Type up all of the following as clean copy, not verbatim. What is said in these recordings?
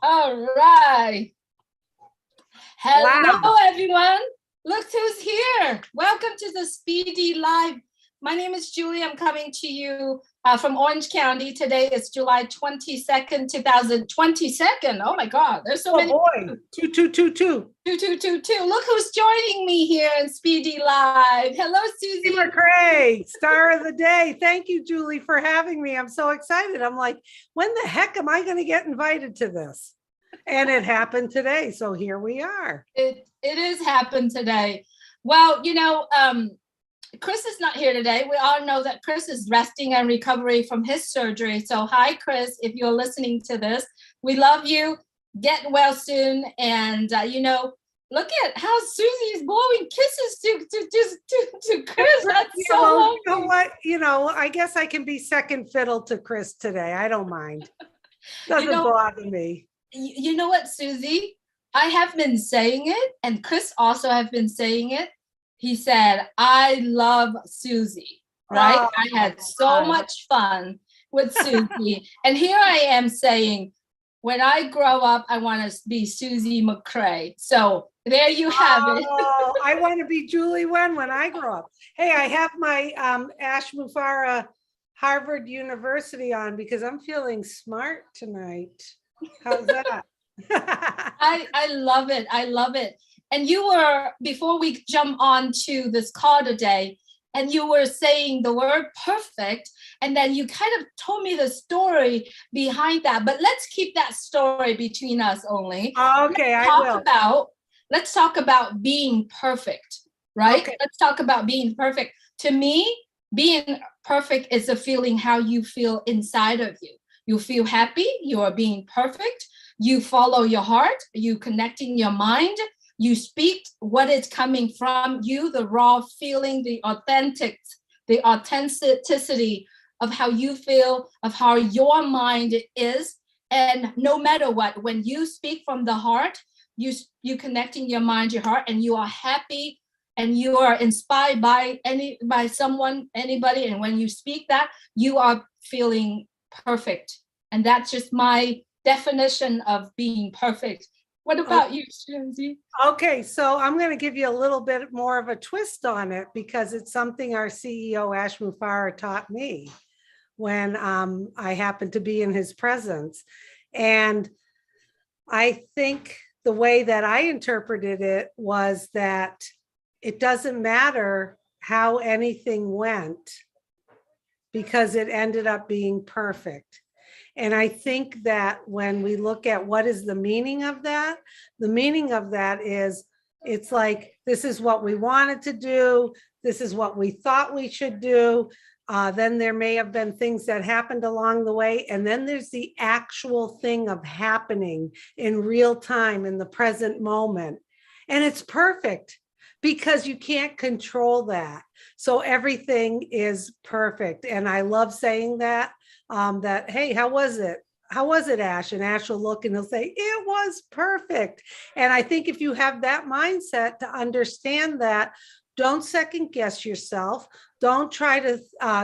All right. Hello, Wow. everyone. Look who's here. Welcome to the Speedy Live. My name is Julie. I'm coming to you from Orange County. Today is July 22nd, 2022. Oh my God, there's so many. Oh boy, 2222. 2222. Look who's joining me here in Speedy Live. Hello, Susie. McCrae, star of the day. Thank you, Julie, for having me. I'm so excited. I'm like, when the heck am I going to get invited to this? And it happened today. So here we are. It has happened today. Well, Chris is not here today. We all know that Chris is resting and recovery from his surgery. So hi, Chris, if you're listening to this, we love you. Get well soon. And, look at how Susie is blowing kisses to Chris. That's so lovely. You know what? I guess I can be second fiddle to Chris today. I don't mind. Doesn't bother me. You know what, Susie? I have been saying it, and Chris also have been saying it. He said, I love Susie, right? Oh, I had so much fun with Susie. And here I am saying, when I grow up, I want to be Susie McCrae. So there you have it. Oh, I want to be Julie when I grow up. Hey, I have my Ash Mufara Harvard University on because I'm feeling smart tonight. How's that? I love it. I love it. And you were, before we jump on to this call today, and you were saying the word perfect, and then you kind of told me the story behind that. But let's keep that story between us only. Okay, I will. Let's talk about being perfect, right? Okay. Let's talk about being perfect. To me, being perfect is a feeling how you feel inside of you. You feel happy, you are being perfect, you follow your heart, you connecting your mind, you speak what is coming from you, the raw feeling, the authenticity of how you feel, of how your mind is. And no matter what, when you speak from the heart, you connecting your mind, your heart, and you are happy and you are inspired by someone, anybody. And when you speak that, you are feeling perfect. And that's just my definition of being perfect. What about you, Susie? Okay, so I'm going to give you a little bit more of a twist on it because it's something our CEO, Ash Mufara, taught me when I happened to be in his presence. And I think the way that I interpreted it was that it doesn't matter how anything went because it ended up being perfect. And I think that when we look at what is the meaning of that, the meaning of that is it's like, this is what we wanted to do. This is what we thought we should do. Then there may have been things that happened along the way. And then there's the actual thing of happening in real time in the present moment. And it's perfect because you can't control that. So everything is perfect. And I love saying that. That, hey, how was it? How was it, Ash? And Ash will look and he'll say, it was perfect. And I think if you have that mindset to understand that, don't second guess yourself. Don't try to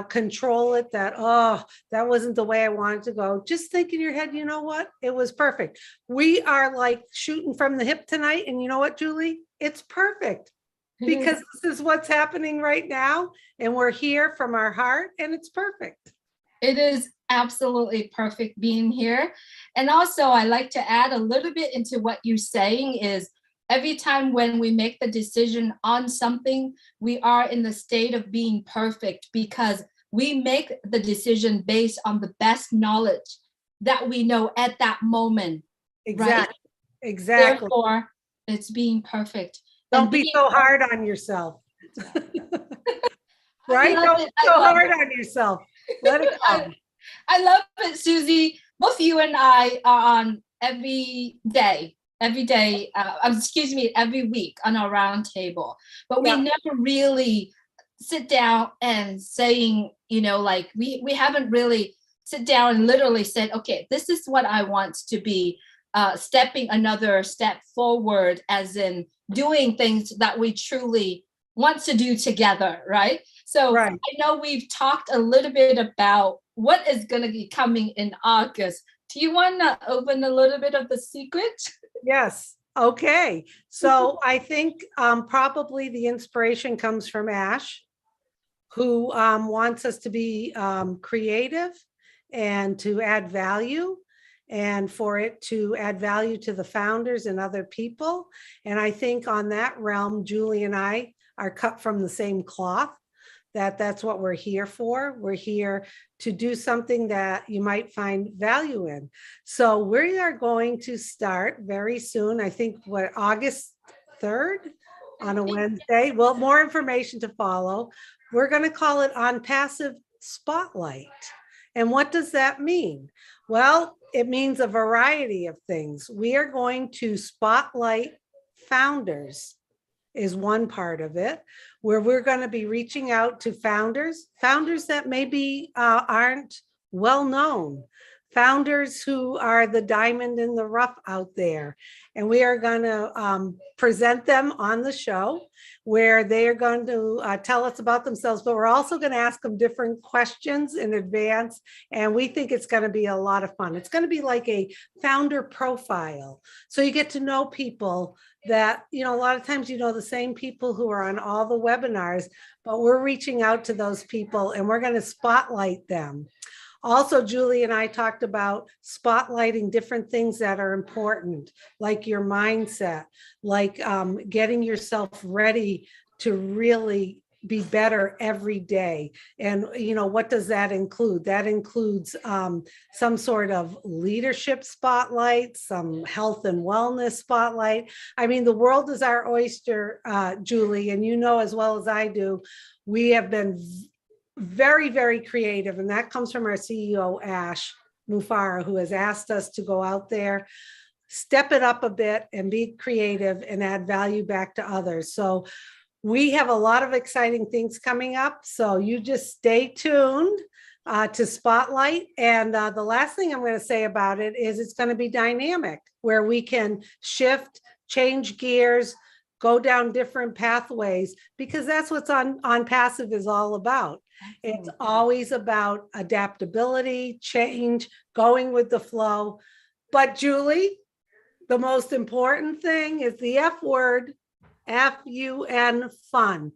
control it that, oh, that wasn't the way I wanted to go. Just think in your head, you know what? It was perfect. We are like shooting from the hip tonight. And you know what, Julie? It's perfect because this is what's happening right now. And we're here from our heart and it's perfect. It is absolutely perfect being here. And also I like to add a little bit into what you're saying is every time when we make the decision on something, we are in the state of being perfect because we make the decision based on the best knowledge that we know at that moment. Exactly. Right? Exactly. Therefore, it's being perfect. Don't be so hard on yourself. Right? Don't be so hard on yourself. Let it go. I love it, Susie. Both you and I are on every week on our round table, but we never really sit down and saying, like we haven't really sit down and literally said, okay, this is what I want to be, stepping another step forward, as in doing things that we truly want to do together, right? So I know we've talked a little bit about what is going to be coming in August, Do you want to open a little bit of the secret? Yes. Okay. So I think probably the inspiration comes from Ash, who wants us to be creative and to add value, and for it to add value to the founders and other people. And I think on that realm, Julie and I are cut from the same cloth. That's what we're here for. We're here to do something that you might find value in. So we are going to start very soon. I think what, August 3rd on a Wednesday. Well, more information to follow. We're going to call it On Passive Spotlight. And what does that mean? Well, it means a variety of things. We are going to spotlight founders is one part of it, where we're going to be reaching out to founders that maybe aren't well known, founders who are the diamond in the rough out there. And we are going to present them on the show, where they are going to tell us about themselves, but we're also going to ask them different questions in advance. And we think it's going to be a lot of fun. It's going to be like a founder profile. So you get to know people that, a lot of times, the same people who are on all the webinars, but we're reaching out to those people and we're going to spotlight them. Also, Julie and I talked about spotlighting different things that are important, like your mindset, like getting yourself ready to really be better every day. And, what does that include? That includes some sort of leadership spotlight, some health and wellness spotlight. I mean, the world is our oyster, Julie, and as well as I do, we have been very, very creative. And that comes from our CEO, Ash Mufara, who has asked us to go out there, step it up a bit and be creative and add value back to others. So we have a lot of exciting things coming up. So you just stay tuned to Spotlight. And the last thing I'm going to say about it is it's going to be dynamic, where we can shift, change gears, go down different pathways, because that's what's on Passive is all about. It's always about adaptability, change, going with the flow. But Julie, the most important thing is the F word, F-U-N, fun.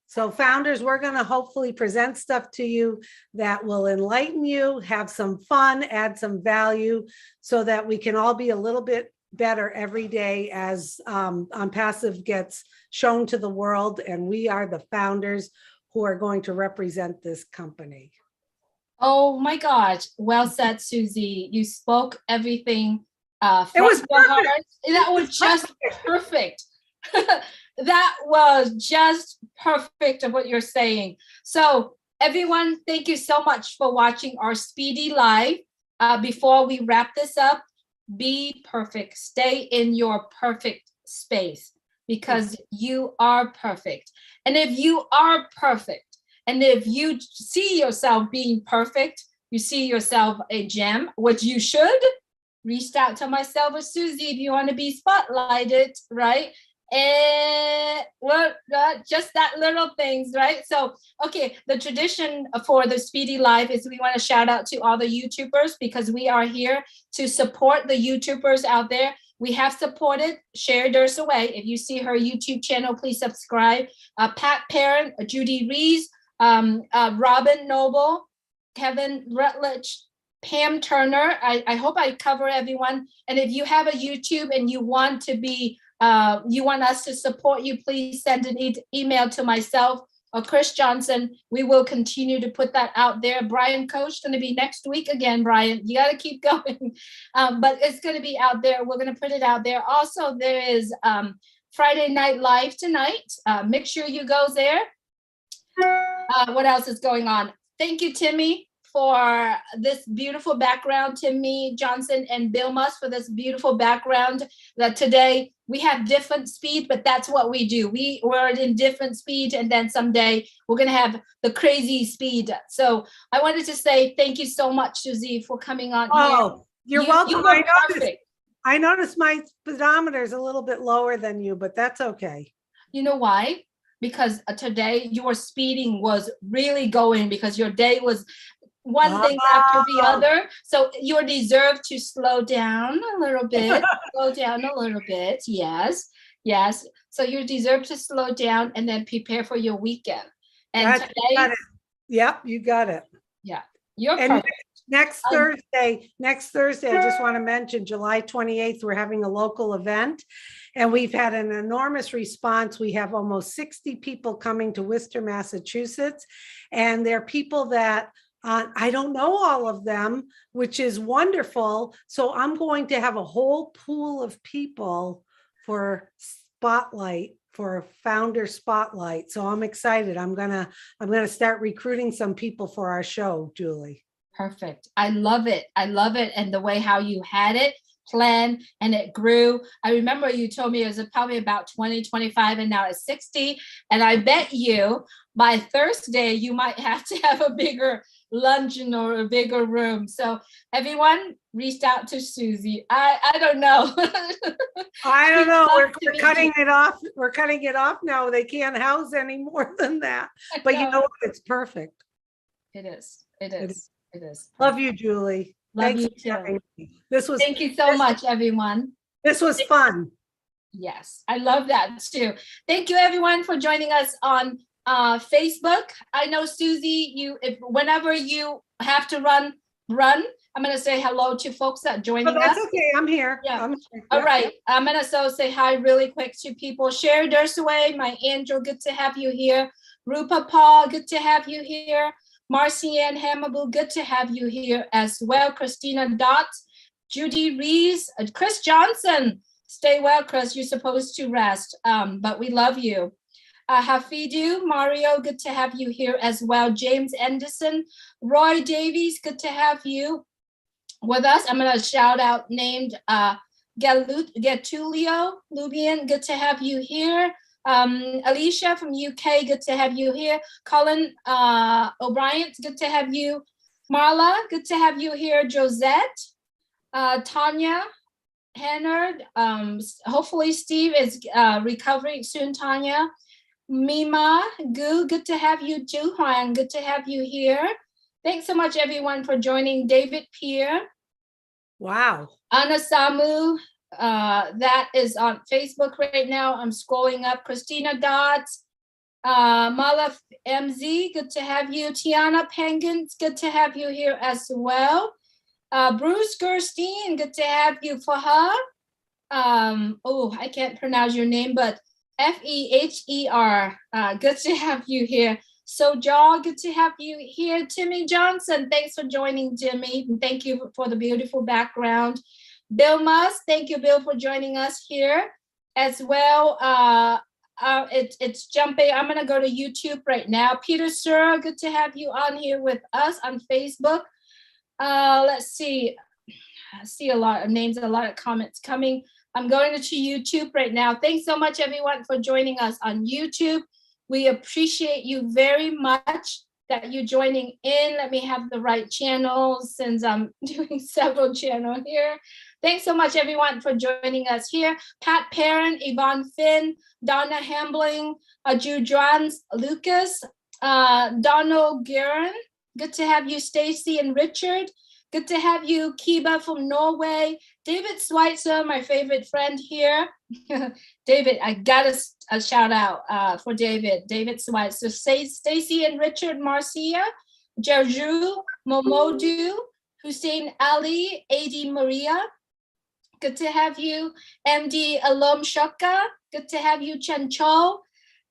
So founders, we're going to hopefully present stuff to you that will enlighten you, have some fun, add some value, so that we can all be a little bit better every day as OnPassive gets shown to the world, and we are the founders who are going to represent this company. Oh my gosh, well said, Susie. You spoke everything from It was the heart. That was just perfect. That was just perfect of what you're saying. So everyone, thank you so much for watching our Speedy Live. Before we wrap this up, be perfect. Stay in your perfect space, because you are perfect. And if you are perfect, and if you see yourself being perfect, you see yourself a gem, which you should, reach out to myself or Susie if you want to be spotlighted, right? And well, just that little things, right? So, okay, the tradition for the Speedy Live is we want to shout out to all the YouTubers, because we are here to support the YouTubers out there. We have supported Sherry Durst-Away. If you see her YouTube channel, please subscribe. Pat Parent, Judy Rees, Robin Noble, Kevin Rutledge, Pam Turner. I hope I cover everyone. And if you have a YouTube and you want to be you want us to support you, please send an email to myself or Chris Johnson. We will continue to put that out there. Brian Coach going to be next week again. Brian, you got to keep going, but it's going to be out there. We're going to put it out there. Also, there is Friday Night Live tonight. Make sure you go there. What else is going on? Thank you, Timmy, for this beautiful background. Timmy Johnson and Bill Musk for this beautiful background. That today we have different speed, but that's what we do. We're in different speed, and then someday we're going to have the crazy speed. So I wanted to say thank you so much, Susie, for coming on here. You're welcome. I noticed my speedometer is a little bit lower than you, but that's okay. You know why? Because today your speeding was really going, because your day was one thing after the other. So you deserve to slow down a little bit, slow down a little bit. Yes, yes. So you deserve to slow down and then prepare for your weekend. And today, yep, you got it. Yeah, you're and perfect. Next Thursday, I just want to mention July 28th, we're having a local event and we've had an enormous response. We have almost 60 people coming to Worcester, Massachusetts, and they're people that I don't know all of them, which is wonderful. So I'm going to have a whole pool of people for spotlight, for founder spotlight. So I'm excited. I'm gonna start recruiting some people for our show, Julie. Perfect. I love it. I love it. And the way how you had it planned and it grew. I remember you told me it was probably about 20, 25, and now it's 60. And I bet you by Thursday, you might have to have a bigger luncheon or a bigger room. So everyone reached out to Susie. I don't know. I don't know. We're cutting it off. We're cutting it off now. They can't house any more than that. But you know what? It's perfect. It is. It is. It is. Love you, Julie. Love you too. Thank you so much, everyone. This was fun. Yes, I love that too. Thank you, everyone, for joining us on Facebook. I know, Susie, whenever you have to run. I'm going to say hello to folks that are joining us. That's okay. I'm here. Yeah. I'm here. All right. I'm going to say hi really quick to people. Sherry Dursaway, my angel, good to have you here. Rupa Paul, good to have you here. Marcianne Hammerbull, good to have you here as well. Christina Dot, Judy Rees, Chris Johnson. Stay well, Chris. You're supposed to rest, but we love you. Hafidu, Mario, good to have you here as well. James Anderson, Roy Davies, good to have you with us. I'm going to shout out named Getulio Lubian, good to have you here. Alicia from UK, good to have you here. Colin O'Brien, good to have you. Marla, good to have you here. Josette, Tanya, Hannard, hopefully Steve is recovering soon, Tanya. Mima, Gu, good to have you. Ju Huan, good to have you here. Thanks so much, everyone, for joining. David Pierre. Wow. Anna Samu, that is on Facebook right now. I'm scrolling up. Christina Dodds, Mala MZ, good to have you. Tiana Penguins, good to have you here as well. Bruce Gerstein, good to have you. Faha, I can't pronounce your name, but Feher, good to have you here. So Jaw, good to have you here. Timmy Johnson, thanks for joining, Jimmy. And thank you for the beautiful background. Bill Musk, thank you, Bill, for joining us here as well. It's jumping. I'm going to go to YouTube right now. Peter Sir, good to have you on here with us on Facebook. Let's see. I see a lot of names, a lot of comments coming. I'm going to YouTube right now. Thanks so much, everyone, for joining us on YouTube. We appreciate you very much that you're joining in. Let me have the right channels since I'm doing several channels here. Thanks so much, everyone, for joining us here. Pat Perrin, Yvonne Finn, Donna Hambling, Judrans Lucas, Donald Guerin. Good to have you, Stacy and Richard. Good to have you, Kiba from Norway. David Schweitzer, my favorite friend here. David, I got a shout out for David Schweitzer. Stacy and Richard Marcia, Jarju, Momodu, Hussein Ali, Adi Maria. Good to have you, MD Alom Shaka. Good to have you, Chen Cho.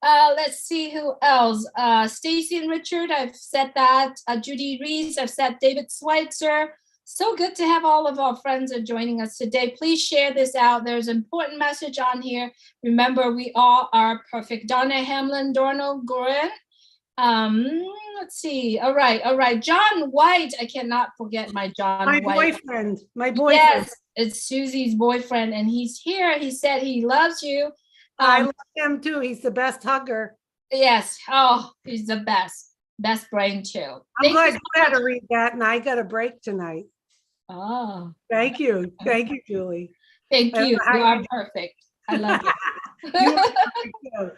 Let's see who else. Stacy and Richard, I've said that. Judy Rees, I've said David Schweitzer. So good to have all of our friends are joining us today. Please share this out. There's an important message on here. Remember, we all are perfect. Donna Hamlin, Dorno Gorin. Let's see. All right. John White. I cannot forget my John White. My boyfriend. Yes, it's Susie's boyfriend, and he's here. He said he loves you. I love him too. He's the best hugger. Yes. Oh, he's the best. Best brain too. I'm glad you had to read that, and I got a break tonight. Oh. Thank you, Julie. Thank you. You are perfect. I love you. You are perfect too.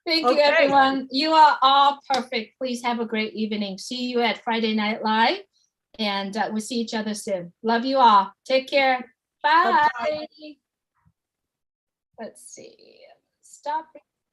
Thank you, Okay. everyone. You are all perfect. Please have a great evening. See you at Friday Night Live, and we'll see each other soon. Love you all. Take care. Bye. Bye-bye. Let's see. Stop.